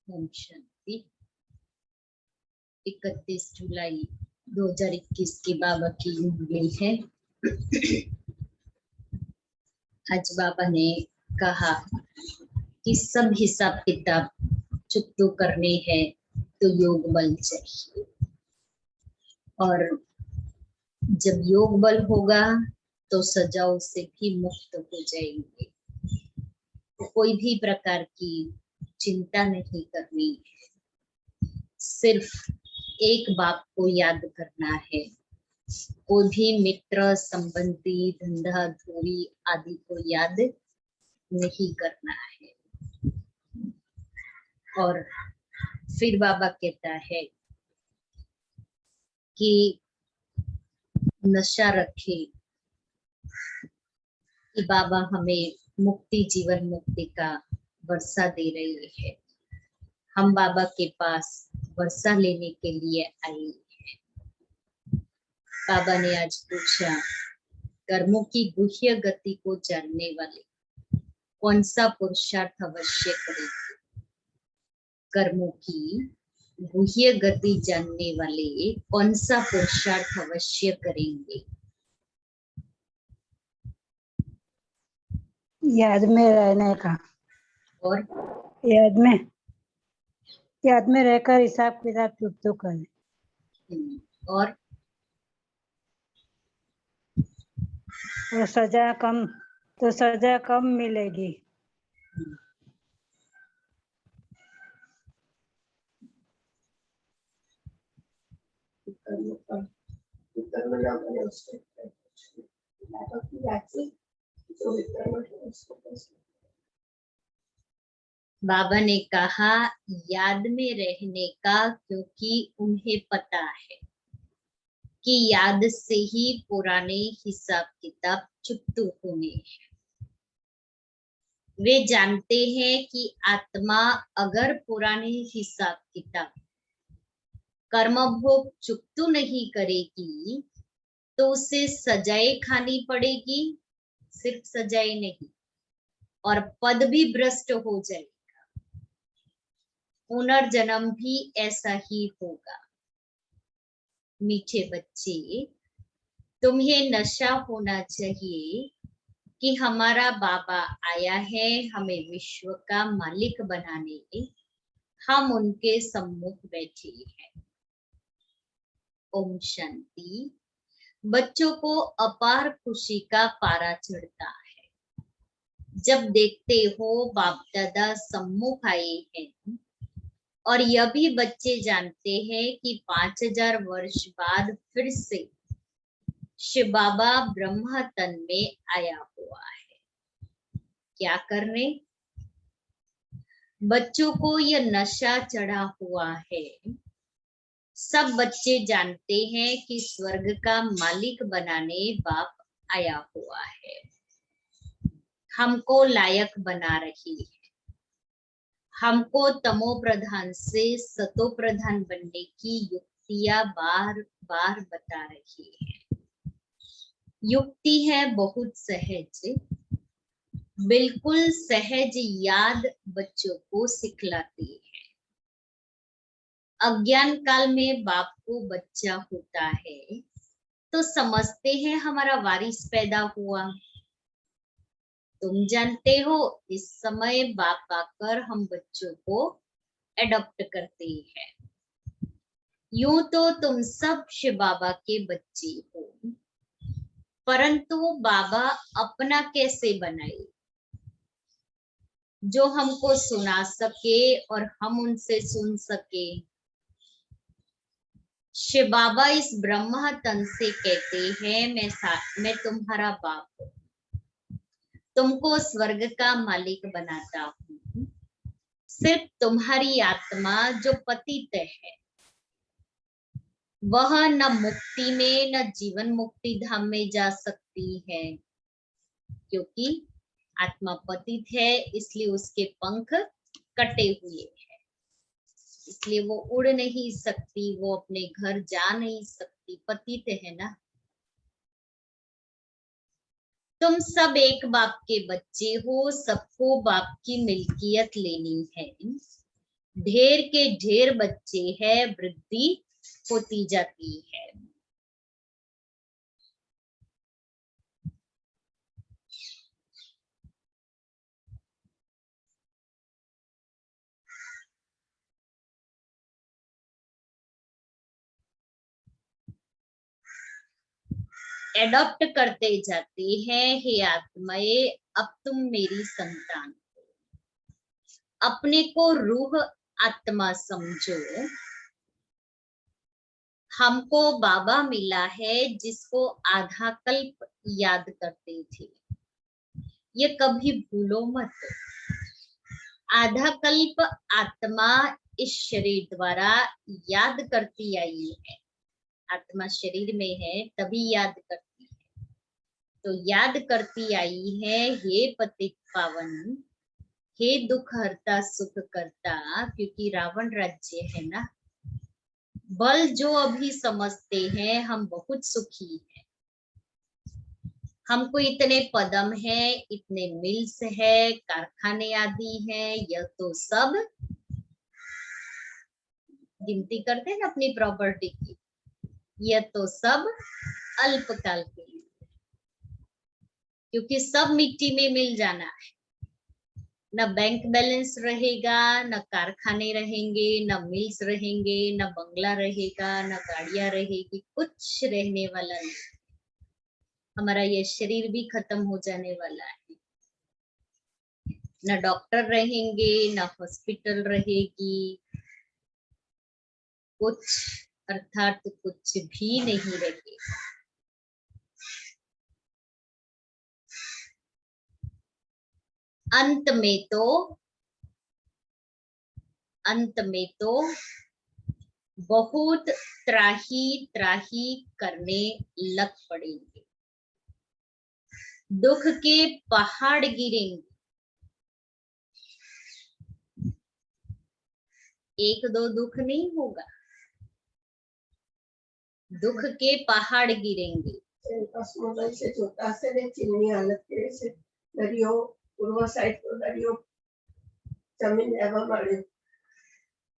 ओम शांति। 31 जुलाई 2021 की बाबा की मुरली है। आज बाबा ने कहा कि सब हिसाब किताब चुकतो करने हैं तो योग बल चाहिए, और जब योग बल होगा तो सजाओं से भी मुक्त हो जाएंगे। कोई भी प्रकार की चिंता नहीं करनी है, सिर्फ एक बात को याद करना है। कोई भी मित्र, संबंधी, धंधा, धूरी आदि को याद नहीं करना है। और फिर बाबा कहता है कि नशा रखे कि बाबा हमें मुक्ति, जीवन मुक्ति का वर्षा दे रही है। हम बाबा के पास वर्षा लेने के लिए आए हैं। बाबा ने आज पूछा, कर्मों की गुह्य गति को जानने वाले कौन सा पुरुषार्थ अवश्य करेंगे? कर्मों की गुह्य गति जानने वाले कौन सा पुरुषार्थ अवश्य करेंगे? याद में रहने का, और याद में रहकर हिसाब किताब चुकतो करें। और सजा कम मिलेगी। बाबा ने कहा याद में रहने का, क्योंकि उन्हें पता है कि याद से ही पुराने हिसाब किताब चुकतो होने हैं। वे जानते हैं कि आत्मा अगर पुराने हिसाब किताब कर्म भोग चुकतो नहीं करेगी तो उसे सजाएं खानी पड़ेगी। सिर्फ सजाएं नहीं, और पद भी भ्रष्ट हो जाएगा। पुनर्जन्म भी ऐसा ही होगा। मीठे बच्चे, तुम्हें नशा होना चाहिए कि हमारा बाबा आया है हमें विश्व का मालिक बनाने। हम उनके सम्मुख बैठे हैं। ओम शांति। बच्चों को अपार खुशी का पारा चढ़ता है जब देखते हो बाप दादा सम्मुख आए हैं, और यह भी बच्चे जानते हैं कि 5000 वर्ष बाद फिर से शिव बाबा ब्रह्म तन में आया हुआ है। क्या करने? बच्चों को यह नशा चढ़ा हुआ है। सब बच्चे जानते हैं कि स्वर्ग का मालिक बनाने बाप आया हुआ है, हमको लायक बना रही है। हमको तमो प्रधान से सतो प्रधान बनने की युक्तियां बार बार बता रही है। युक्ति है बहुत सहज, बिल्कुल सहज याद बच्चों को सिखलाती है। अज्ञान काल में बाप को बच्चा होता है तो समझते हैं हमारा वारिस पैदा हुआ। तुम जानते हो इस समय बाप आकर हम बच्चों को एडॉप्ट करते हैं। यूं तो तुम सब शिव बाबा के बच्चे हो, परंतु बाबा अपना कैसे बनाए जो हमको सुना सके और हम उनसे सुन सके। शिव बाबा इस ब्रह्म तन से कहते हैं मैं तुम्हारा बाप हूँ, तुमको स्वर्ग का मालिक बनाता हूँ। सिर्फ तुम्हारी आत्मा जो पतित है वह न मुक्ति में न जीवन मुक्ति धाम में जा सकती है, क्योंकि आत्मा पतित है, इसलिए उसके पंख कटे हुए हैं, इसलिए वो उड़ नहीं सकती, वो अपने घर जा नहीं सकती, पतित है ना। तुम सब एक बाप के बच्चे हो, सबको बाप की मिल्कियत लेनी है। ढेर के ढेर बच्चे हैं, वृद्धि होती जाती है। एडॉप्ट करते जाते हैं, हे आत्माएं अब तुम मेरी संतान, अपने को रूह आत्मा समझो। हमको बाबा मिला है जिसको आधा कल्प याद करते थे, ये कभी भूलो मत। आधा कल्प आत्मा इस शरीर द्वारा याद करती आई है, आत्मा शरीर में है तभी याद करती है, तो याद करती आई है, हे पतित पावन, हे दुख हरता सुख करता, क्योंकि रावण राज्य है ना। बल जो अभी समझते हैं हम बहुत सुखी हैं, हमको इतने पदम है, इतने मिल्स है, कारखाने आदि हैं, यह तो सब गिनती करते हैं ना अपनी प्रॉपर्टी की, यह तो सब अल्पकाल के लिए, क्योंकि सब मिट्टी में मिल जाना है। न बैंक बैलेंस रहेगा, न कारखाने रहेंगे, न मिल्स रहेंगे, न बंगला रहेगा, न गाड़ियां रहेगी, कुछ रहने वाला नहीं। हमारा ये शरीर भी खत्म हो जाने वाला है, न डॉक्टर रहेंगे, न हॉस्पिटल रहेगी, कुछ अर्थात कुछ भी नहीं रहेगा। अंत में तो बहुत त्राही त्राही करने लग पड़ेंगे, दुख के पहाड़ गिरेंगे, एक दो दुख नहीं होगा, दुख के पहाड़ गिरेंगे। से छोटा से ने चीनी हालत के से दरियो पूर्व साइड तो दरियो जमीन लेवा મળે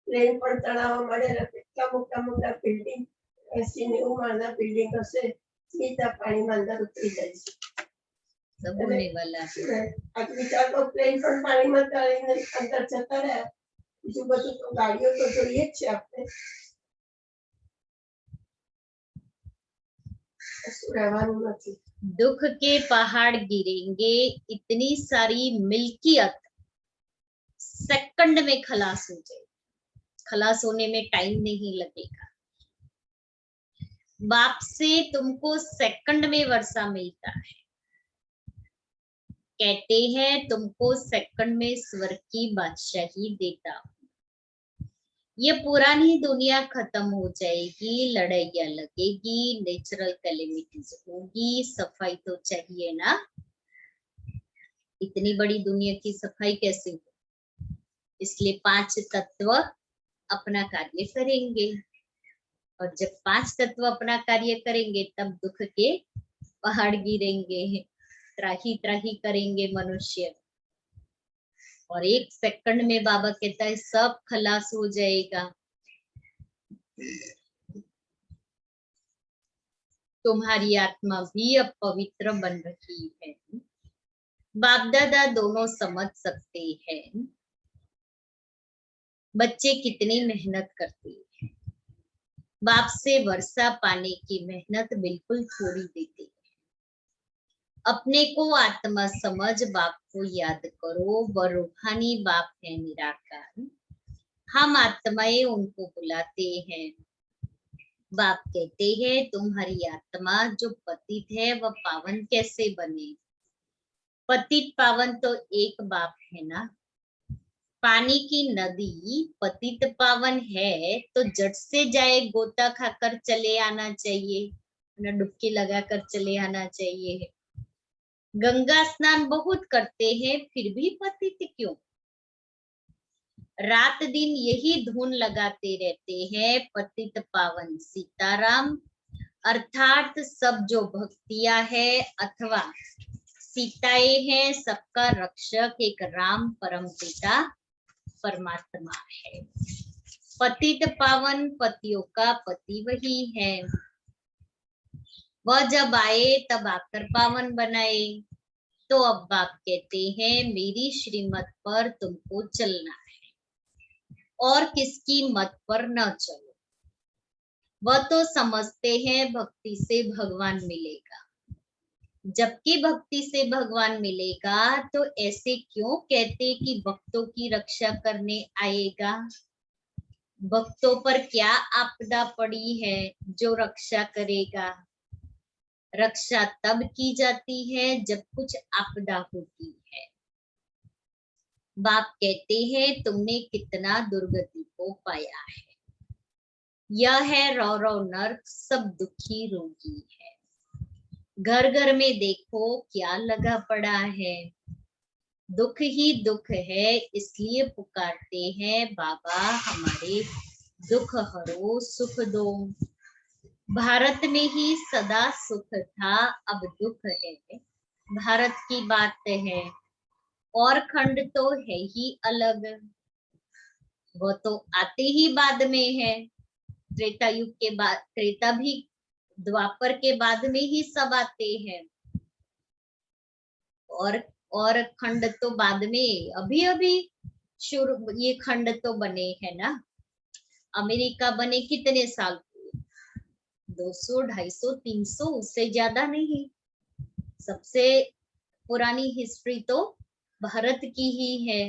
પ્લેન પણ તણાવવા મળે કેટલા મોટા મોટા બિલ્ડિંગ 80-90 માળના બિલ્ડિંગ હશે સીધા પાણીમાં અંદર ઉતરી જાય છે। सब होने वाला है। આ વિચાર તો પ્લેન પણ પાણીમાં તળીને અંદર જતા રહ્યા, બીજું બધું તો ગાડીઓ તો જોઈએ જ છે આપણે, રહેવાનું નથી। दुख के पहाड़ गिरेंगे, इतनी सारी मिल्कियत सेकंड में खलास हो जाएगी, खलास होने में टाइम नहीं लगेगा। बाप से तुमको सेकंड में वर्षा मिलता है, कहते हैं तुमको सेकंड में स्वर्ग की बादशाही देता हूं। ये पुरानी दुनिया खत्म हो जाएगी, लड़ाइयां लगेगी, नेचुरल कैलेमिटीज होगी, सफाई तो चाहिए ना, इतनी बड़ी दुनिया की सफाई कैसे हो, इसलिए 5 तत्व अपना कार्य करेंगे, और जब 5 तत्व अपना कार्य करेंगे तब दुख के पहाड़ गिरेंगे, त्राही त्राही करेंगे मनुष्य, और 1 सेकंड में बाबा कहता है सब खलास हो जाएगा। तुम्हारी आत्मा भी अब पवित्र बन रही है, बाप दादा दोनों समझ सकते हैं बच्चे कितनी मेहनत करते हैं, बाप से वर्षा पाने की मेहनत बिल्कुल छोड़ देते हैं। अपने को आत्मा समझ बाप को याद करो, वह रूहानी बाप है निराकार, हम आत्माएं उनको बुलाते हैं। बाप कहते हैं तुम्हारी आत्मा जो पतित है वह पावन कैसे बने, पतित पावन तो एक बाप है ना। पानी की नदी पतित पावन है तो जट से जाए, गोता खाकर चले आना चाहिए, न डुबकी लगाकर चले आना चाहिए। गंगा स्नान बहुत करते हैं फिर भी पतित क्यों, रात दिन यही धुन लगाते रहते हैं, पतित पावन सीताराम, अर्थात सब जो भक्तियां है अथवा सीताएं हैं, सबका रक्षक एक राम परम पिता परमात्मा है। पतित पावन पतियों का पति वही है। वह जब आए तब आकर पावन बनाए। तो अब बाप कहते हैं मेरी श्रीमत पर तुमको चलना है और किसकी मत पर न चलो। वह तो समझते हैं भक्ति से भगवान मिलेगा, जबकि भक्ति से भगवान मिलेगा तो ऐसे क्यों कहते कि भक्तों की रक्षा करने आएगा। भक्तों पर क्या आपदा पड़ी है जो रक्षा करेगा। रक्षा तब की जाती है जब कुछ आपदा होती है। बाप कहते हैं तुमने कितना दुर्गति को पाया है। यह है रौ रौ नर्क, सब दुखी रोगी है। घर घर में देखो क्या लगा पड़ा है। दुख ही दुख है, इसलिए पुकारते हैं बाबा हमारे दुख हरो सुख दो। भारत में ही सदा सुख था, अब दुख है, भारत की बात है। और खंड तो है ही अलग, वो तो आते ही बाद में है। त्रेता युग के बाद, त्रेता भी द्वापर के बाद में ही सब आते हैं। और खंड तो बाद में, अभी अभी शुरू ये खंड तो बने हैं ना। अमेरिका बने कितने साल हुए? 200, 250, 300, उससे ज्यादा नहीं। सबसे पुरानी हिस्ट्री तो भारत की ही है।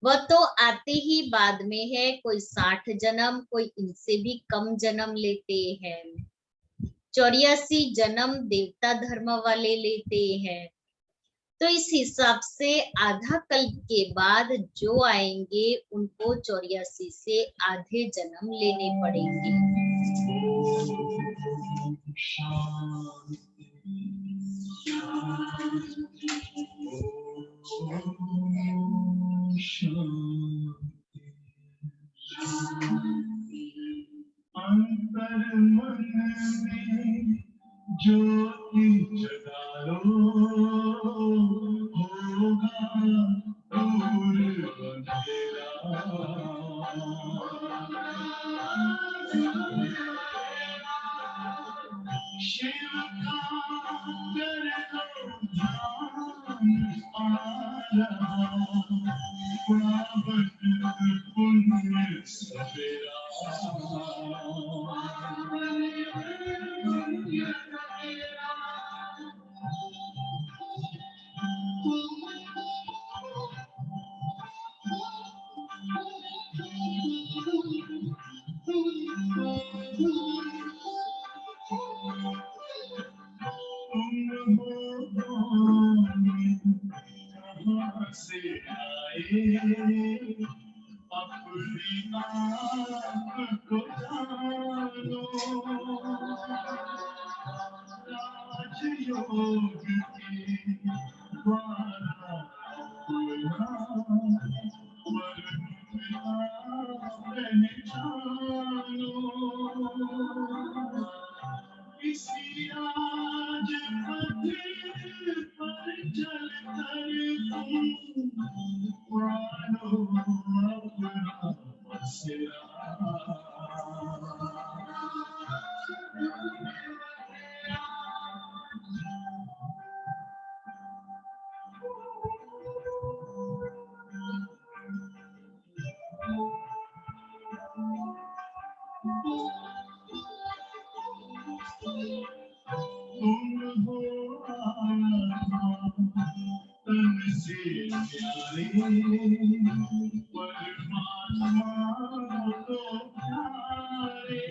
वह तो आते ही बाद में है। कोई 60 जन्म, कोई इनसे भी कम जन्म लेते हैं। 84 जन्म देवता धर्म वाले लेते हैं। तो इस हिसाब से आधा कल्प के बाद जो आएंगे उनको 84 से आधे जन्म लेने पड़ेंगे। अंतर मन में ज्योति जगा लो, होगा दूर अंधेरा। शिव का कर लो ध्यान आ रहा, पावन पुण्य सवेरा। कहाँ से आए अपनी आँख को जानो, राजयोग की द्वारा खुला, पहचानो। इसी आज पथ पर चल कर तुम मानो अपना बसेरा। तुम हो आत्मा तन से प्यारे, परमात्मा तो प्यारे।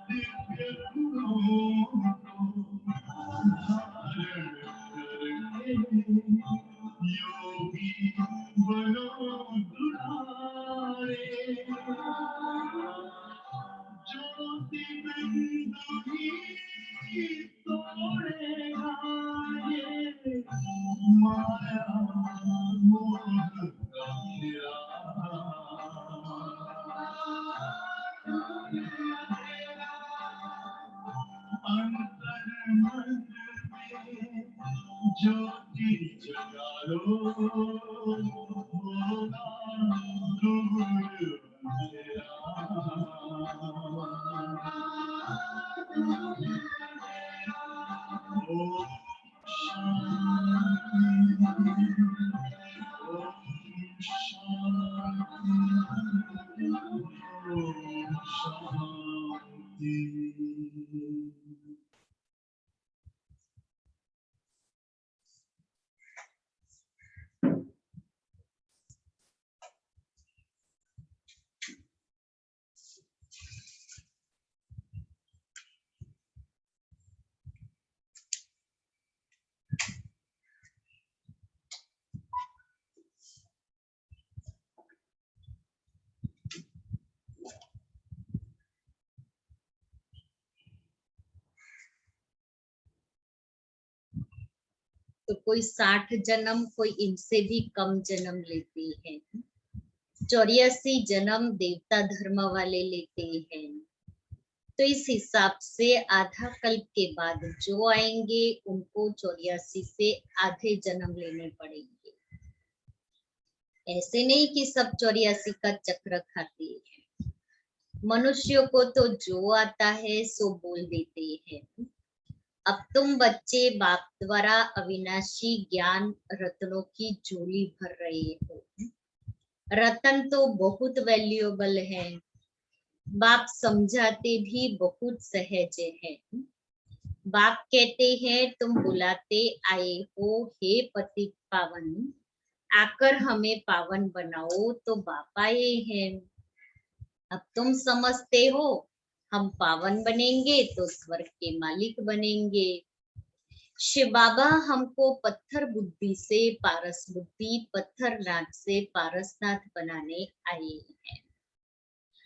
दिव्य गुणों को धारण करके योगी बनो दुलारे। ज्योति बिंदु ही तोड़ेगा ये माया मोह का घेरा। अंतर मन में ज्योति जगा लो दूर तो कोई 60 जन्म, कोई इनसे भी कम जन्म लेते हैं। 84 जन्म देवता धर्म वाले लेते हैं। तो इस हिसाब से आधा कल्प के बाद जो आएंगे उनको 84 से आधे जन्म लेने पड़ेंगे। ऐसे नहीं कि सब 84 का चक्र खाते हैं। मनुष्यों को तो जो आता है सो बोल देते हैं। अब तुम बच्चे बाप द्वारा अविनाशी ज्ञान रत्नों की झोली भर रहे हो। रतन तो बहुत वैल्यूएबल है। बाप समझाते भी बहुत सहज है। बाप कहते हैं तुम बुलाते आए हो हे पतित पावन, आकर हमें पावन बनाओ, तो बाप आए हैं। अब तुम समझते हो हम पावन बनेंगे तो स्वर्ग के मालिक बनेंगे। शिव बाबा हमको पत्थर बुद्धि से पारस बुद्धि, पत्थर नाथ से पारसनाथ बनाने आए हैं।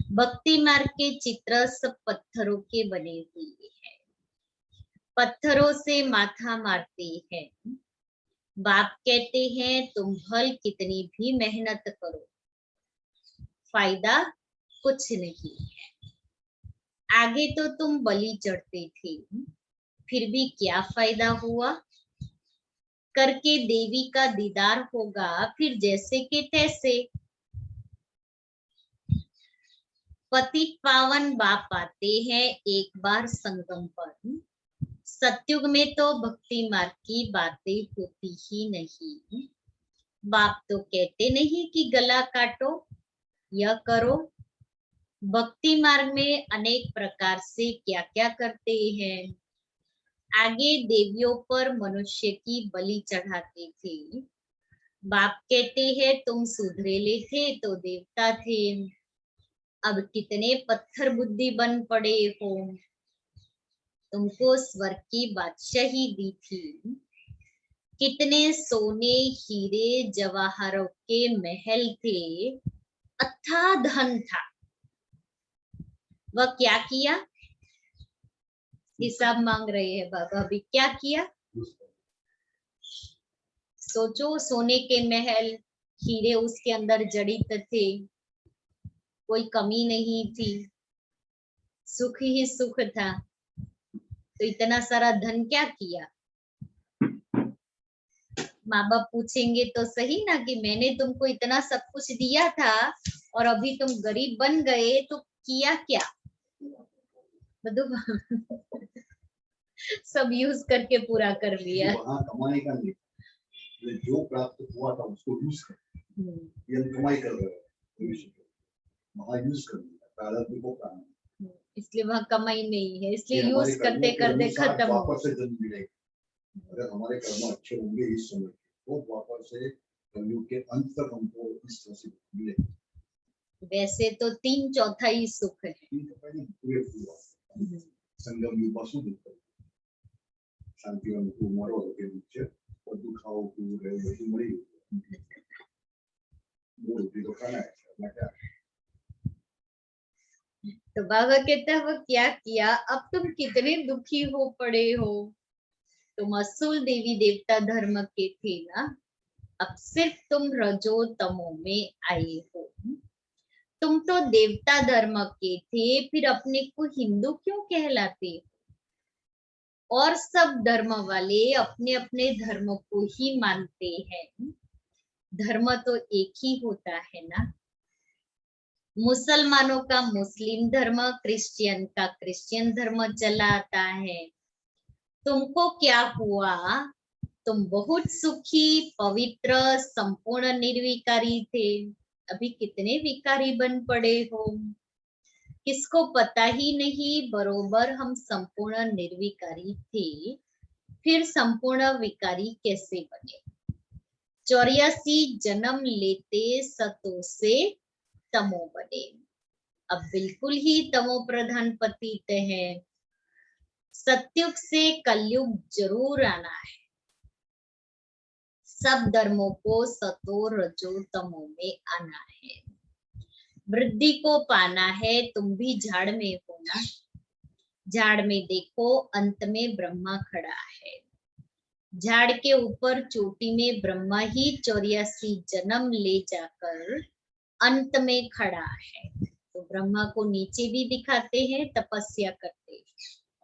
भक्ति मार्ग के चित्र सब पत्थरों के बने हुए हैं। पत्थरों से माथा मारते हैं। बाप कहते हैं तुम भल कितनी भी मेहनत करो, फायदा कुछ नहीं है। आगे तो तुम बलि चढ़ते थे, फिर भी क्या फायदा हुआ। करके देवी का दीदार होगा फिर जैसे के तैसे। पतित पावन बाप आते हैं एक बार संगम पर। सत्युग में तो भक्ति मार्ग की बातें होती ही नहीं। बाप तो कहते नहीं कि गला काटो, यह करो। भक्ति मार्ग में अनेक प्रकार से क्या क्या करते हैं। आगे देवियों पर मनुष्य की बलि चढ़ाते थे। बाप कहते हैं तुम सुधरेले थे तो देवता थे, अब कितने पत्थर बुद्धि बन पड़े हो। तुमको स्वर्ग की बादशाही दी थी। कितने सोने हीरे जवाहरों के महल थे, अथाह धन था। वह क्या किया, हिसाब मांग रहे हैं बाबा भी। क्या किया सोचो। सोने के महल, हीरे उसके अंदर जड़ित थे, कोई कमी नहीं थी, सुख ही सुख था। तो इतना सारा धन क्या किया। माँ बाप पूछेंगे तो सही ना कि मैंने तुमको इतना सब कुछ दिया था और अभी तुम गरीब बन गए, तो किया क्या। सब यूज करके पूरा कर लिया। वहाँ कमाई का नहीं, जो प्राप्त हुआ था उसको यूज कर, ये हम कमाई कर रहे हैं, वहाँ यूज कर लिया। इसलिए वहाँ कमाई नहीं है, इसलिए यूज करते करते खत्म हो। वापस से जन्म मिलेगा। अगर हमारे कर्म अच्छे होंगे इस समय तो वापस से कलयुग के अंत तक हमको इस तरह से मिलेगा। वैसे तो 3/4 सुख है। संगम युवासु दुख शांति मरो के नीचे और दुखाओ मरी तो खाना है। तो बाबा कहता है वो क्या किया, अब तुम कितने दुखी हो पड़े हो। तुम असूल देवी देवता धर्म के थे ना, अब सिर्फ तुम रजो तमो में आए हो। तुम तो देवता धर्म के थे, फिर अपने को हिंदू क्यों कहलाते हो। और सब धर्म वाले अपने अपने धर्म को ही मानते हैं। धर्म तो एक ही होता है ना। मुसलमानों का मुस्लिम धर्म, क्रिश्चियन का क्रिश्चियन धर्म चला आता है। तुमको क्या हुआ? तुम बहुत सुखी, पवित्र, संपूर्ण निर्विकारी थे। अभी कितने विकारी बन पड़े हो। किसको पता ही नहीं, बरोबर हम संपूर्ण निर्विकारी थे, फिर संपूर्ण विकारी कैसे बने? 84 जन्म लेते सतों से तमो बने। अब बिल्कुल ही तमो प्रधान पतित है। सत्युग से कलयुग जरूर आना है। सब धर्मों को सतो रजो तमो में आना है। वृद्धि को पाना है। तुम भी झाड़ में हो ना। झाड़ में देखो, अंत में ब्रह्मा खड़ा है। झाड़ के ऊपर चोटी में ब्रह्मा ही 84 जन्म ले जाकर अंत में खड़ा है। तो ब्रह्मा को नीचे भी दिखाते हैं, तपस्या करते हैं,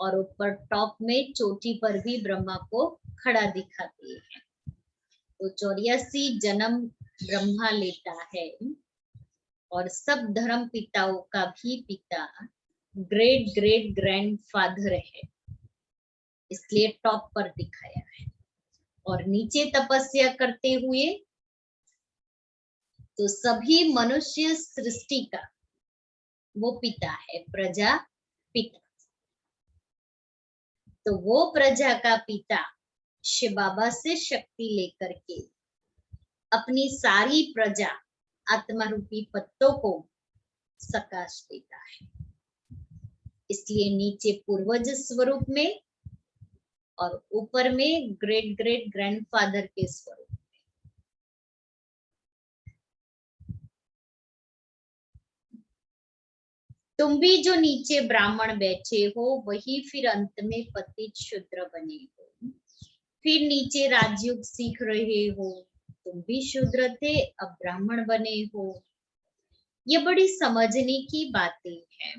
और ऊपर टॉप में चोटी पर भी ब्रह्मा को खड़ा दिखाते हैं। तो 84 जन्म ब्रह्मा लेता है, और सब धर्म पिताओं का भी पिता ग्रेट ग्रेट ग्रैंडफादर है, इसलिए टॉप पर दिखाया है। और नीचे तपस्या करते हुए तो सभी मनुष्य सृष्टि का वो पिता है, प्रजा पिता। तो वो प्रजा का पिता शिव बाबा से शक्ति लेकर के अपनी सारी प्रजा आत्मा रूपी पत्तों को सकाश देता है। इसलिए नीचे पूर्वज स्वरूप में और ऊपर में ग्रेट ग्रेट ग्रैंडफादर के स्वरूप। तुम भी जो नीचे ब्राह्मण बैठे हो, वही फिर अंत में पतित शूद्र बने हो। फिर नीचे राजयोग सीख रहे हो, तुम भी शूद्र थे, अब ब्राह्मण बने हो। ये बड़ी समझने की बातें हैं।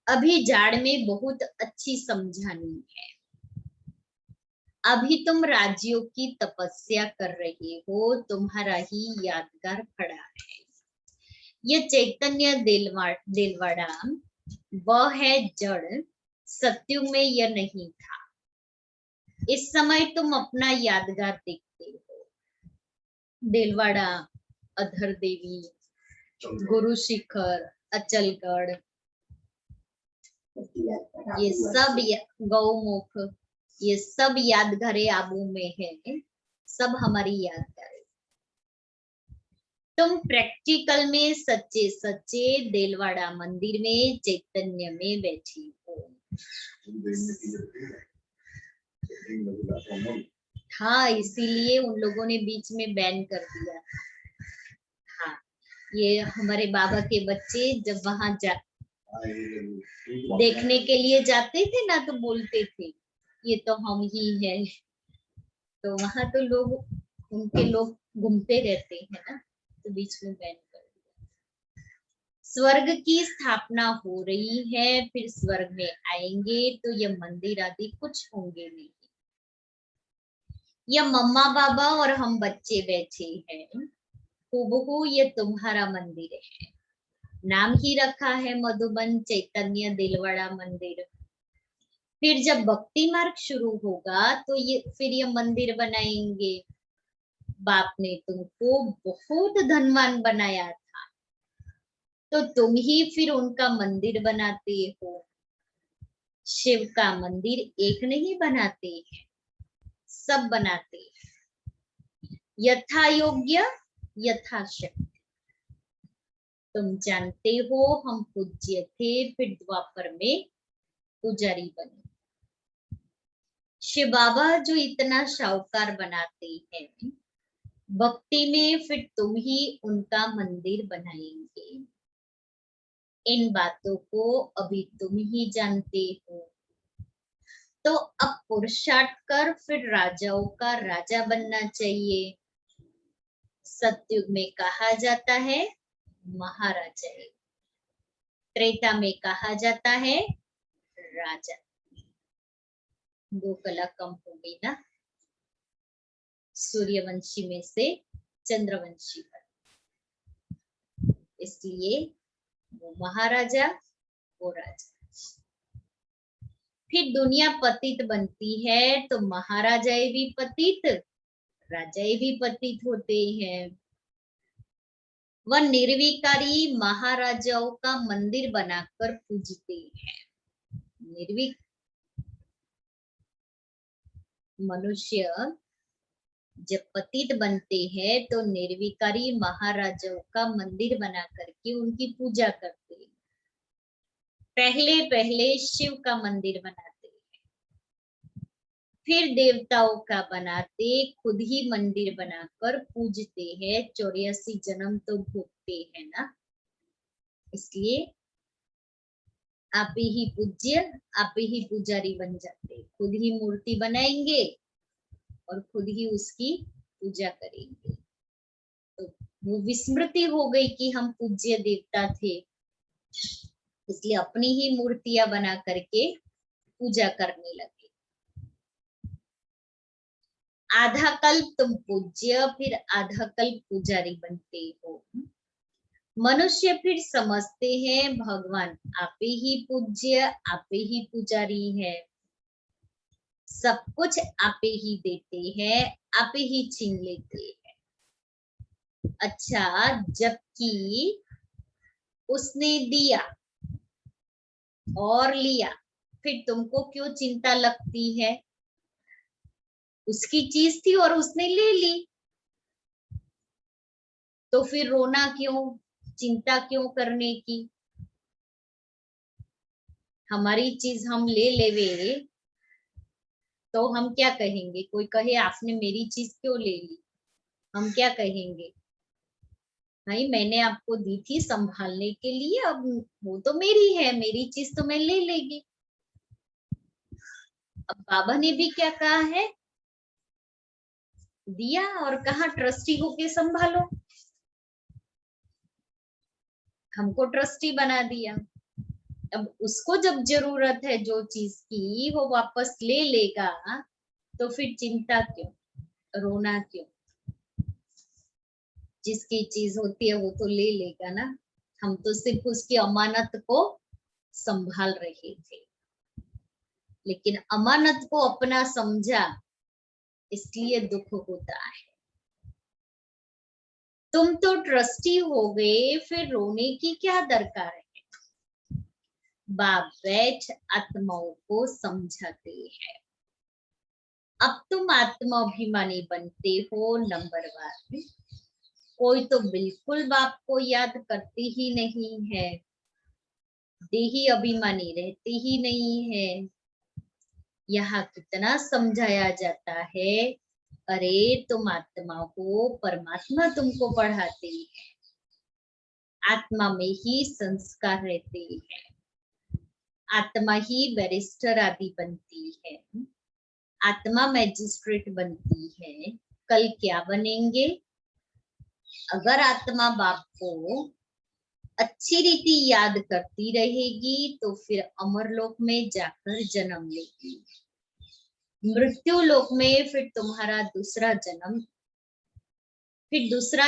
अभी झाड़ में बहुत अच्छी समझानी है। अभी तुम राज्यों की तपस्या कर रहे हो, तुम्हारा ही यादगार खड़ा है। ये चैतन्य दिलवाड़ा वह है जड़, सत्युग में यह नहीं था। इस समय तुम अपना यादगार देखते हो। दिलवाड़ा, अधर देवी, गुरु शिखर, अचलगढ़, ये सब गौमुख, ये सब यादगारे आबू में है। सब हमारी यादगार। तुम प्रैक्टिकल में सच्चे सच्चे दिलवाड़ा मंदिर में चैतन्य में बैठी हो। हाँ, इसीलिए उन लोगों ने बीच में बैन कर दिया। हाँ, ये हमारे बाबा के बच्चे जब वहां देखने के लिए जाते थे ना, तो बोलते थे ये तो हम ही है। तो वहां तो लोग, उनके लोग घूमते रहते हैं ना, तो बीच में बैन कर दिया। स्वर्ग की स्थापना हो रही है, फिर स्वर्ग में आएंगे तो ये मंदिर आदि कुछ होंगे नहीं। ये मम्मा बाबा और हम बच्चे बैठे हैं। हूबहू ये तुम्हारा मंदिर है। नाम ही रखा है मधुबन चैतन्य दिलवाड़ा मंदिर। फिर जब भक्ति मार्ग शुरू होगा तो ये मंदिर बनाएंगे। बाप ने तुमको बहुत धनवान बनाया था, तो तुम ही फिर उनका मंदिर बनाते हो। शिव का मंदिर एक नहीं बनाते हैं, सब बनाते हैं, यथा योग्य यथाशक्ति। तुम जानते हो हम पूज्य थे, फिर द्वापर में पुजारी बने। शिव बाबा जो इतना शाहूकार बनाते हैं, भक्ति में फिर तुम ही उनका मंदिर बनाएंगे। इन बातों को अभी तुम ही जानते हो। तो अब पुरुषार्थ कर फिर राजाओं का राजा बनना चाहिए। सतयुग में कहा जाता है महाराजा। त्रेता में कहा जाता है राजा। 2 कला कम हो गई ना, सूर्यवंशी में से चंद्रवंशी पर, इसलिए वो महाराजा, वो राजा। फिर दुनिया पतित बनती है तो महाराजाए भी पतित, राजाए भी पतित होते हैं। वह निर्विकारी महाराजाओं का मंदिर बनाकर पूजते हैं। निर्विक मनुष्य जब पतित बनते हैं तो निर्विकारी महाराजाओं का मंदिर बना करके उनकी पूजा करते हैं। पहले पहले शिव का मंदिर बनाते हैं, फिर देवताओं का बनाते, खुद ही मंदिर बनाकर पूजते हैं। 84 जन्म तो भोगते हैं ना, इसलिए आप ही पूज्य, आप ही पुजारी बन जाते। खुद ही मूर्ति बनाएंगे और खुद ही उसकी पूजा करेंगे। तो वो विस्मृति हो गई कि हम पूज्य देवता थे, इसलिए अपनी ही मूर्तियां बना करके पूजा करने लगे। आधा कल्प तुम पूज्य, फिर आधा कल्प पुजारी बनते हो। मनुष्य फिर समझते हैं भगवान आप ही पूज्य, आप ही पुजारी है, सब कुछ आप ही देते हैं, आप ही छीन लेते हैं। अच्छा, जबकि उसने दिया और लिया, फिर तुमको क्यों चिंता लगती है? उसकी चीज थी और उसने ले ली, तो फिर रोना क्यों, चिंता क्यों करने की? हमारी चीज हम ले लेवे तो हम क्या कहेंगे? कोई कहे आपने मेरी चीज क्यों ले ली, हम क्या कहेंगे? भाई मैंने आपको दी थी संभालने के लिए, अब वो तो मेरी है, मेरी चीज तो मैं ले लेगी। अब बाबा ने भी क्या कहा है, दिया और कहा ट्रस्टी होके संभालो, हमको ट्रस्टी बना दिया। अब उसको जब जरूरत है जो चीज की, वो वापस ले लेगा, तो फिर चिंता क्यों, रोना क्यों? जिसकी चीज होती है वो तो ले लेगा ना, हम तो सिर्फ उसकी अमानत को संभाल रहे थे। लेकिन अमानत को अपना समझा, इसलिए दुख होता है। तुम तो ट्रस्टी हो गए, फिर रोने की क्या दरकार है? बाप बैठ आत्माओं को समझाते हैं। अब तुम आत्माभिमानी बनते हो नंबरवार। कोई तो बिल्कुल बाप को याद करते ही नहीं है, देही अभिमानी रहते ही नहीं है। यहाँ कितना समझाया जाता है, अरे तुम आत्मा हो, परमात्मा तुमको पढ़ाते हैं, आत्मा में ही संस्कार रहते हैं, आत्मा ही बैरिस्टर आदि बनती है, आत्मा मैजिस्ट्रेट बनती है। कल क्या बनेंगे? अगर आत्मा बाप को अच्छी रीति याद करती रहेगी तो फिर अमरलोक में जाकर जन्म लेगी, मृत्यु लोक में फिर तुम्हारा दूसरा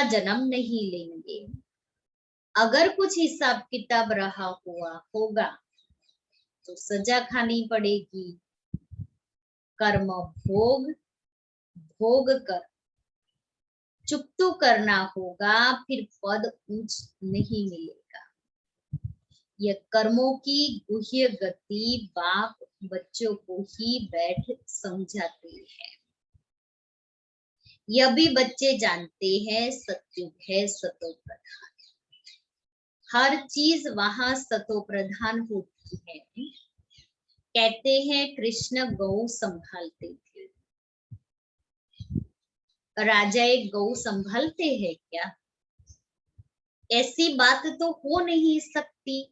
जन्म नहीं लेंगे। अगर कुछ हिसाब किताब रहा हुआ होगा तो सजा खानी पड़ेगी। कर्म भोग कर चुप तो करना होगा, फिर पद ऊंच नहीं मिलेगा। यह कर्मों की गुह्य गति बाप बच्चों को ही बैठ समझाते हैं। यह भी बच्चे जानते हैं, सत्युग है सतो प्रधान, हर चीज वहां सतो प्रधान होती है। कहते हैं कृष्ण गौ संभालते थे, राजा एक गौ संभालते हैं क्या? ऐसी बात तो हो नहीं सकती।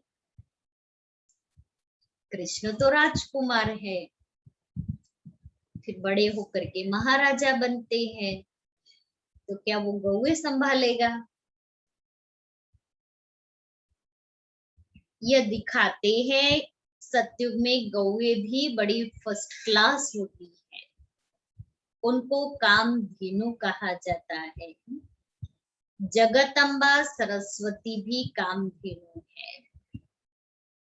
कृष्ण तो राजकुमार है, फिर बड़े होकर के महाराजा बनते हैं, तो क्या वो गौए संभालेगा? यह दिखाते हैं सतयुग में गौएं भी बड़ी फर्स्ट क्लास होती है, उनको कामधेनु कहा जाता है। जगदम्बा सरस्वती भी कामधेनु है।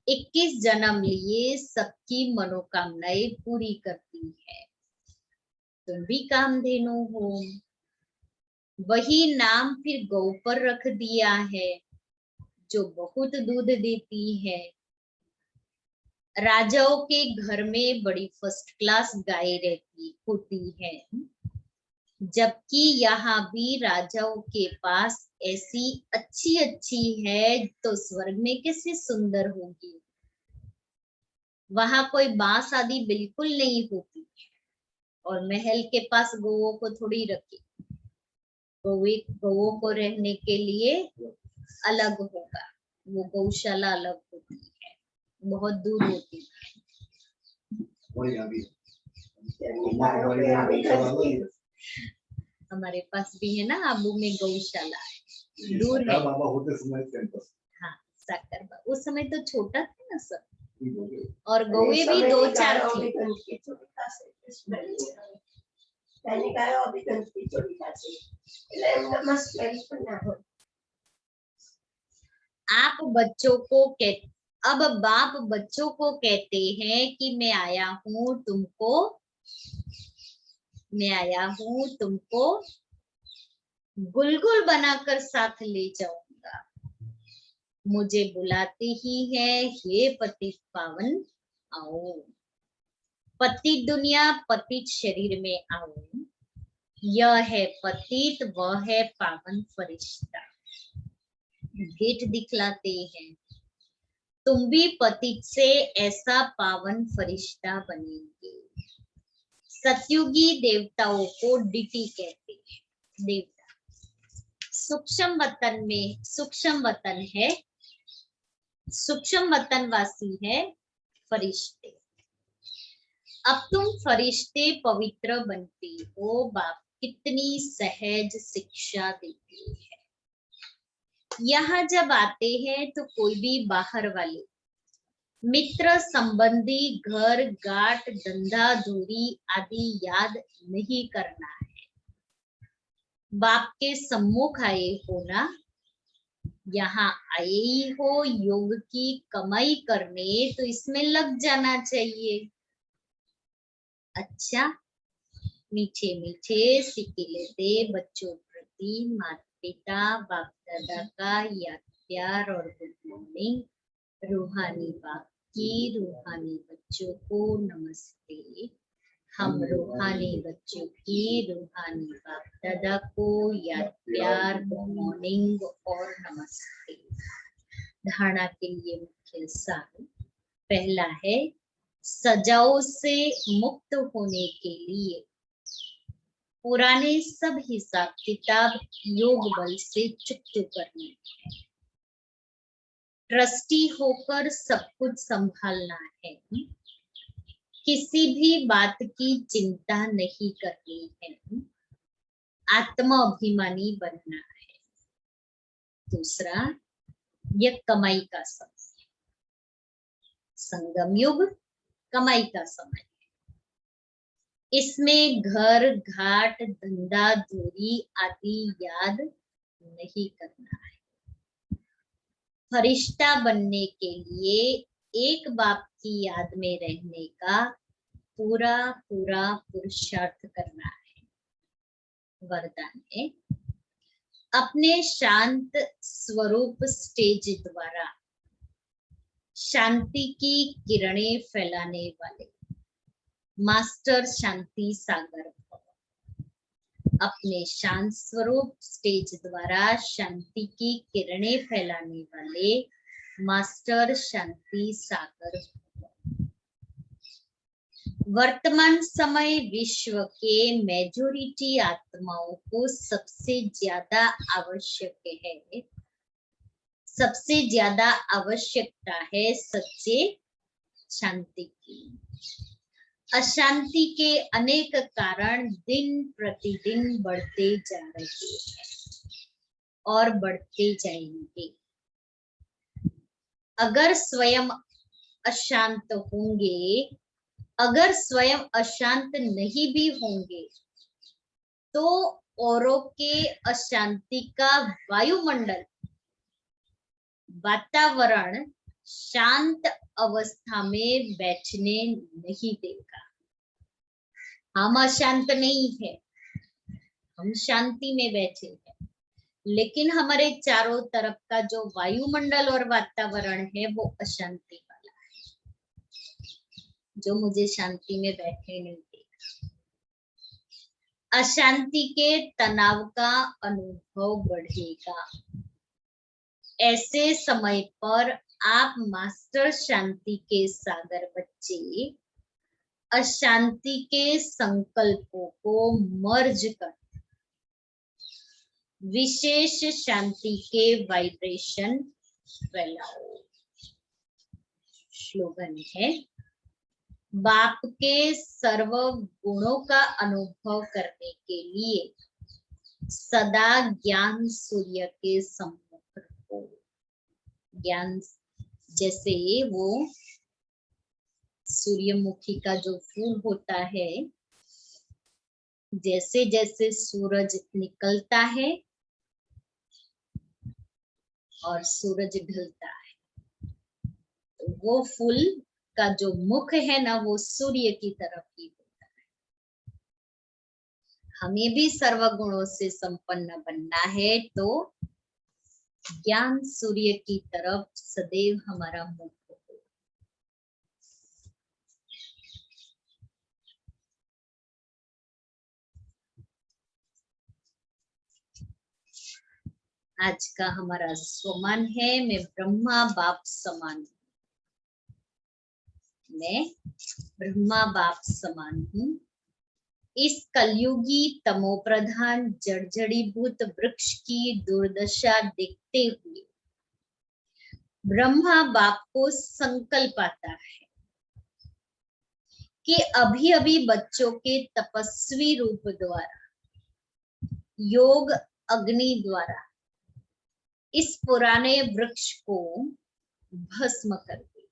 21 जन्म लिए सबकी मनोकामनाएं पूरी करती है। तुम भी कामधेनु हो। वही नाम फिर गौ पर रख दिया है जो बहुत दूध देती है। राजाओं के घर में बड़ी फर्स्ट क्लास गाय रहती होती है, जबकि यहाँ भी राजाओं के पास ऐसी अच्छी अच्छी है तो स्वर्ग में कैसे सुंदर होगी। वहां कोई बांस आदि बिल्कुल नहीं होती है, और महल के पास गौओं को थोड़ी रखे। गौओं को रहने के लिए अलग होगा, वो गौशाला अलग होती है, बहुत दूर होती है। हमारे पास भी है ना, आबू में गौशाला है, दूर है। बाबा होते समय कैंपस। हाँ, साकर बाबा उस समय तो छोटा था ना सब, और गौए भी 2-4 थी। आप बच्चों को अब बाप बच्चों को कहते हैं कि मैं आया हूँ तुमको गुलगुल बनाकर साथ ले जाऊंगा। मुझे बुलाते ही है, हे पतित पावन आओ। पतित दुनिया पतित शरीर में आओ। यह है पतित, वह है पावन फरिश्ता। गेट दिखलाते हैं, तुम भी पतित से ऐसा पावन फरिश्ता बनेंगे। सतयुगी देवताओं को डिटी कहते हैं। देवता सूक्ष्म वतन है, सूक्ष्म वतन वासी है फरिश्ते। अब तुम फरिश्ते पवित्र बनते हो। बाप कितनी सहज शिक्षा देते हैं। यहाँ जब आते हैं तो कोई भी बाहर वाले मित्र संबंधी घर गाट धंधा दूरी आदि याद नहीं करना है। बाप के सम्मुख आए हो ना, यहाँ आए ही हो योग की कमाई करने, तो इसमें लग जाना चाहिए। अच्छा, मीठे मीठे सिक्के लेते बच्चों प्रति माता पिता बाप दादा का याद प्यार और गुड मॉर्निंग। रूहानी बाप की रूहानी बच्चों को नमस्ते। हम रूहानी बच्चों की रूहानी बाप दादा को याद प्यार गुड मॉर्निंग और नमस्ते। धारणा के लिए मुख्य सार पहला है, सजाओं से मुक्त होने के लिए पुराने सब हिसाब किताब योग बल से चुकते करने है। ट्रस्टी होकर सब कुछ संभालना है। किसी भी बात की चिंता नहीं करनी है। आत्माभिमानी बनना है। दूसरा, यह कमाई का समय, संगम युग कमाई का समय। इसमें घर घाट धंधा दूरी आदि याद नहीं करना है। फरिश्ता बनने के लिए एक बाप की याद में रहने का पूरा पुरुषार्थ करना है। वरदान है, अपने शांत स्वरूप स्टेज द्वारा शांति की किरणें फैलाने वाले मास्टर शांति सागर भव। अपने शांत स्वरूप स्टेज द्वारा शांति की किरणें फैलाने वाले मास्टर शांति सागर भव। वर्तमान समय विश्व के मेजोरिटी आत्माओं को सबसे ज्यादा आवश्यक है, सबसे ज्यादा आवश्यकता है सच्चे शांति की। अशांति के अनेक कारण दिन प्रतिदिन बढ़ते जा रहे हैं और बढ़ते जाएंगे। अगर स्वयं अशांत होंगे, अगर स्वयं अशांत नहीं भी होंगे, तो औरों के अशांति का वायुमंडल, वातावरण शांत अवस्था में बैठने नहीं देगा। हम अशांत नहीं है, हम शांति में बैठे हैं, लेकिन हमारे चारों तरफ का जो वायुमंडल और वातावरण है वो अशांति वाला है, जो मुझे शांति में बैठे नहीं देगा। अशांति के तनाव का अनुभव बढ़ेगा। ऐसे समय पर आप मास्टर शांति के सागर बच्चे अशांति के संकल्पों को मर्ज कर विशेष शांति के वाइब्रेशन फैलाओ। स्लोगन है, बाप के सर्व गुणों का अनुभव करने के लिए सदा ज्ञान सूर्य के सम्मुख रखो। ज्ञान जैसे वो सूर्यमुखी का जो फूल होता है, जैसे जैसे सूरज निकलता है और सूरज ढलता है, तो वो फूल का जो मुख है ना, वो सूर्य की तरफ ही होता है। हमें भी सर्व गुणों से संपन्न बनना है, तो ज्ञान सूर्य की तरफ सदैव हमारा मुख हो। आज का हमारा स्वमान है, मैं ब्रह्मा बाप समान हूँ। मैं ब्रह्मा बाप समान हूँ। इस कलयुगी तमो प्रधान जर्जरीभूत वृक्ष की दुर्दशा देखते हुए ब्रह्मा बाप को संकल्प आता है कि अभी अभी बच्चों के तपस्वी रूप द्वारा, योग अग्नि द्वारा इस पुराने वृक्ष को भस्म कर दे,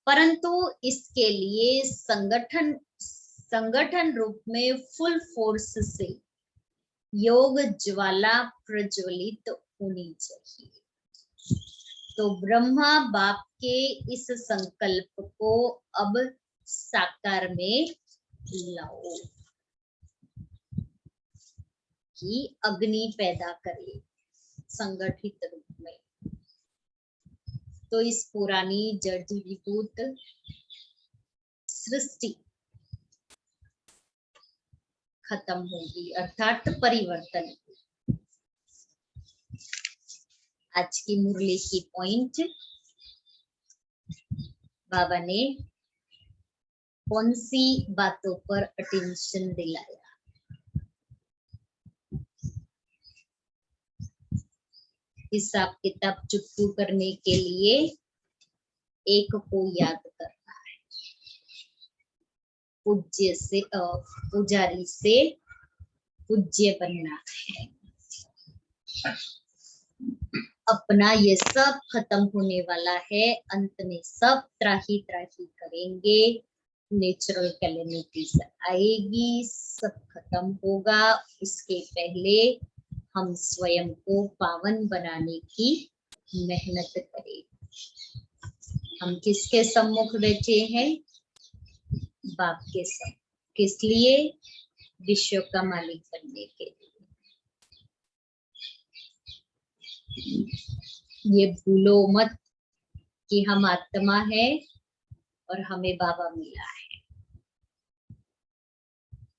परंतु इसके लिए संगठन रूप में फुल फोर्स से योग ज्वाला प्रज्वलित होनी चाहिए। तो ब्रह्मा बाप के इस संकल्प को अब साकार में लाओ कि अग्नि पैदा करे संगठित रूप में। तो इस पुरानी जर्जरीभूत सृष्टि खत्म होगी, अर्थात परिवर्तन। आज की मुरली की पॉइंट, बाबा ने कौन सी बातों पर अटेंशन दिलाया? हिसाब किताब चुप्पू करने के लिए एक को याद करना है, पूज्य से पुजारी से पूज्य बनना है। अपना ये सब खत्म होने वाला है, अंत में सब त्राही त्राही करेंगे, नेचुरल कैलेमिटीज आएगी, सब खत्म होगा। उसके पहले हम स्वयं को पावन बनाने की मेहनत करें। हम किसके सम्मुख बैठे हैं? बाप के सम्मुख। किस लिए? विश्व का मालिक बनने के लिए। ये भूलो मत कि हम आत्मा है और हमें बाबा मिला है।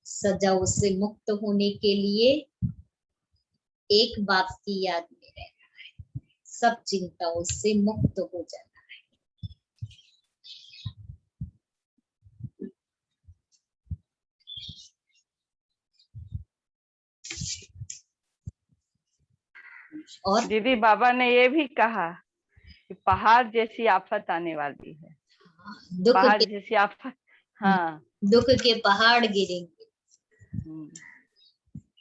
सजाओं से मुक्त होने के लिए एक बाप की याद में रहना है, सब चिंताओं से मुक्त हो जाना है। और दीदी, बाबा ने ये भी कहा कि पहाड़ जैसी आफत आने वाली है। पहाड़ जैसी आफत, हाँ, दुख के पहाड़ गिरेंगे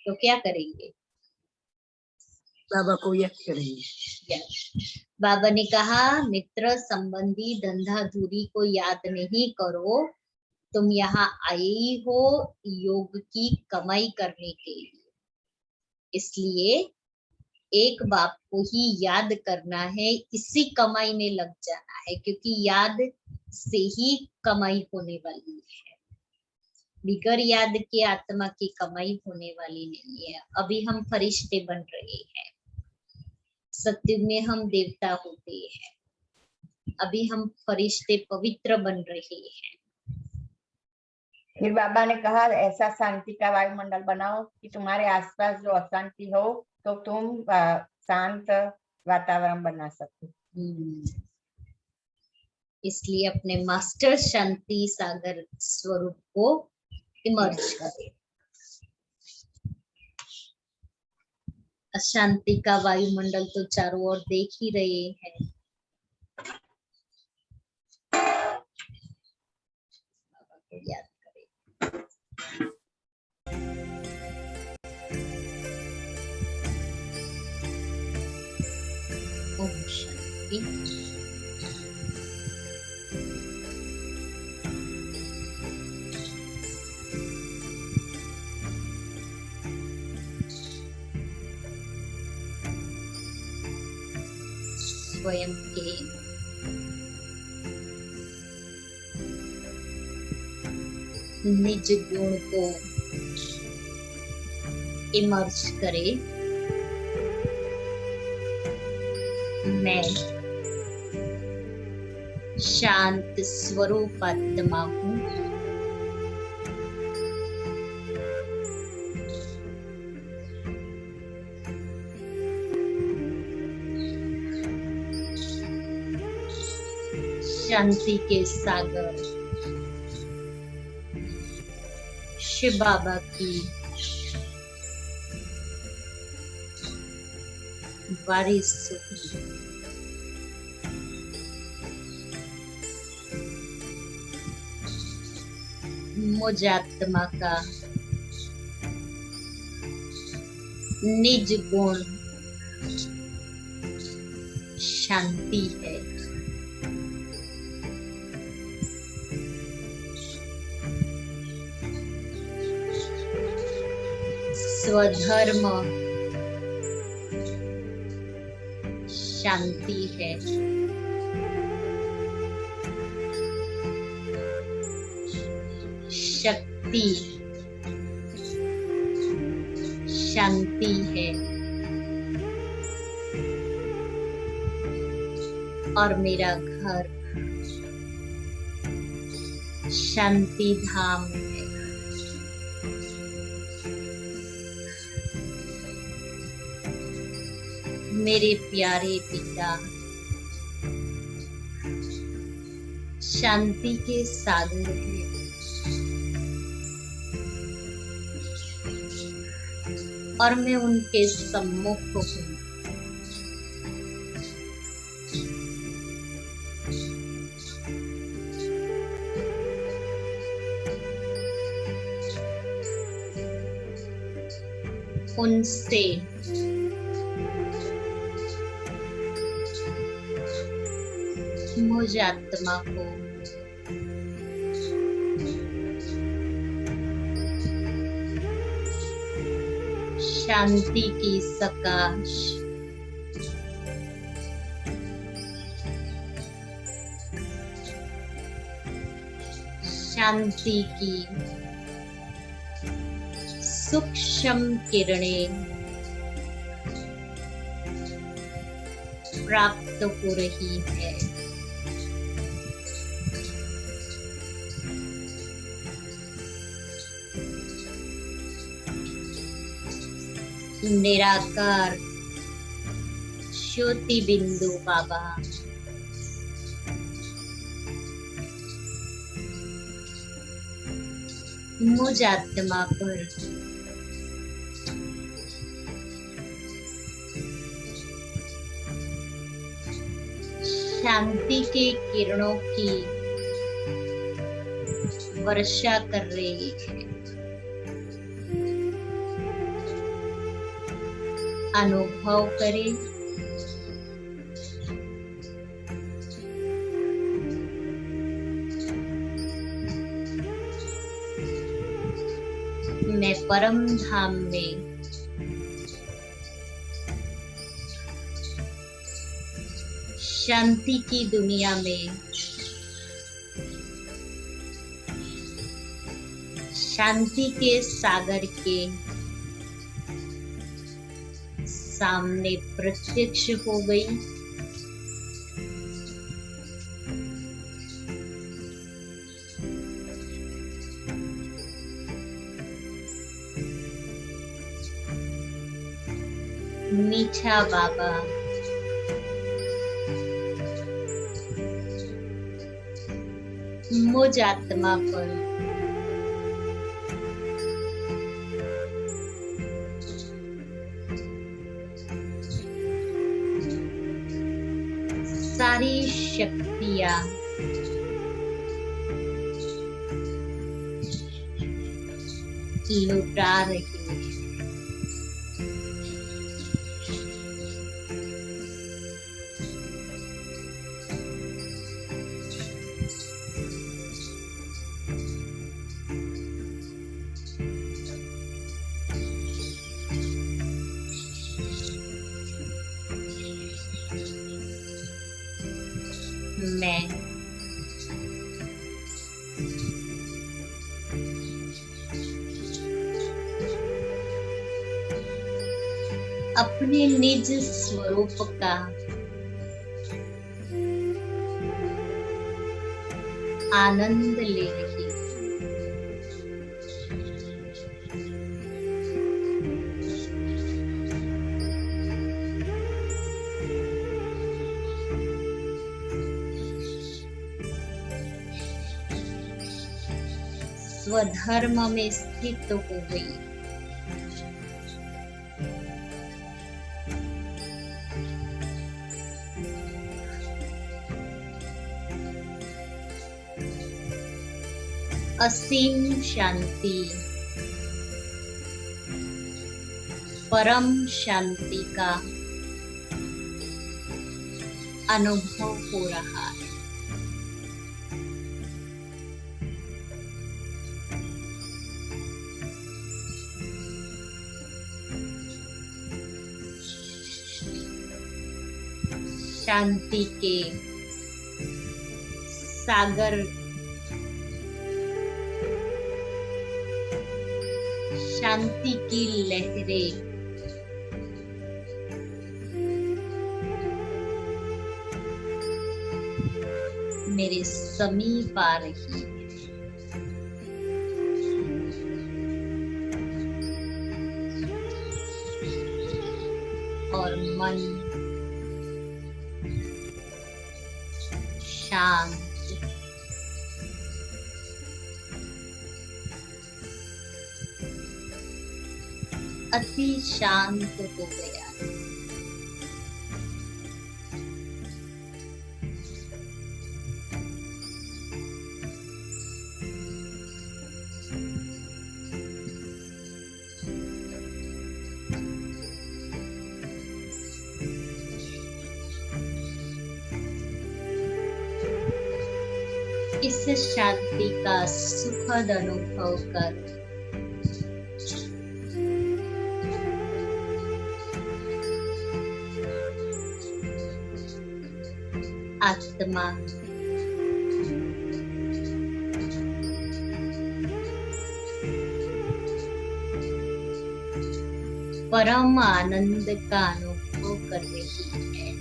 तो क्या करेंगे? बाबा को यस करेंगे। बाबा ने कहा मित्र संबंधी धंधाधूरी को याद नहीं करो, तुम यहाँ आए ही हो योग की कमाई करने के लिए, इसलिए एक बाप को ही याद करना है, इसी कमाई में लग जाना है, क्योंकि याद से ही कमाई होने वाली है। बिगर याद के आत्मा की कमाई होने वाली नहीं है। अभी हम फरिश्ते बन रहे हैं, सत्युग में हम देवता होते हैं, अभी हम फरिश्ते पवित्र बन रहे हैं। फिर बाबा ने कहा ऐसा शांति का वायुमंडल बनाओ कि तुम्हारे आसपास जो अशांति हो तो तुम शांत वातावरण बना सको। इसलिए अपने मास्टर शांति सागर स्वरूप को इमर्ज करें। अशांति का वायुमंडल तो चारों ओर देख ही रहे हैं। बाबा को याद करें। ओम शांति। स्वयं के निज गुण को इमर्ज करे। मैं शांत स्वरूप आत्मा हूँ। शांति के सागर शिव बाबा की वारिस हूँ। मुझ आत्मा का निज गुण शांति है। स्वधर्म शांति है। शक्ति शांति है। और मेरा घर शांति धाम है। मेरे प्यारे पिता शांति के सागर हैं। और मैं उनके सम्मुख हूँ। उनसे मुझ आत्मा को शांति की सकाश शांति की सूक्ष्म किरणें प्राप्त हो रही है। निराकार ज्योति बिंदु बाबा मुझ आत्मा पर शांति के किरणों की वर्षा कर रही है। अनुभव करें। मैं परम धाम में शांति की दुनिया में शांति के सागर के सामने प्रत्यक्ष हो गई। मीठा बाबा मुझ आत्मा पर सारी शक्तियां लुटा रही है। मैं अपने निज स्वरूप का आनंद ले रही हूँ। स्वधर्म में स्थित हो गई। असीम शांति, परम शांति का अनुभव हो रहा है। शांति के सागर, शांति की लहरें मेरे समीप आ रही है। और मन शांत, अति शांत हो गया। इस शांति का सुखद अनुभव कर आत्मा परम आनंद का अनुभव कर रही है।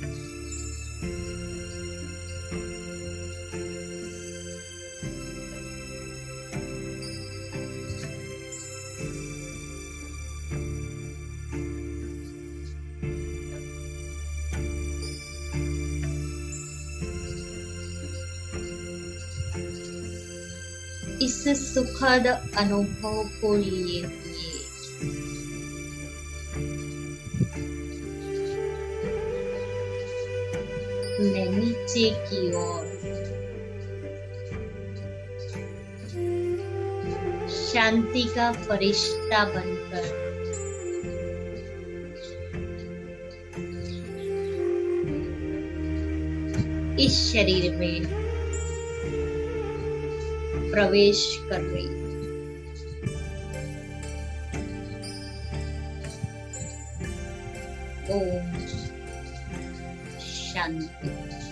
इस सुखद अनुभव को लिए हुए मैं नीचे की ओर शांति का फरिश्ता बनकर इस शरीर में प्रवेश कर रही है। ओम शांति।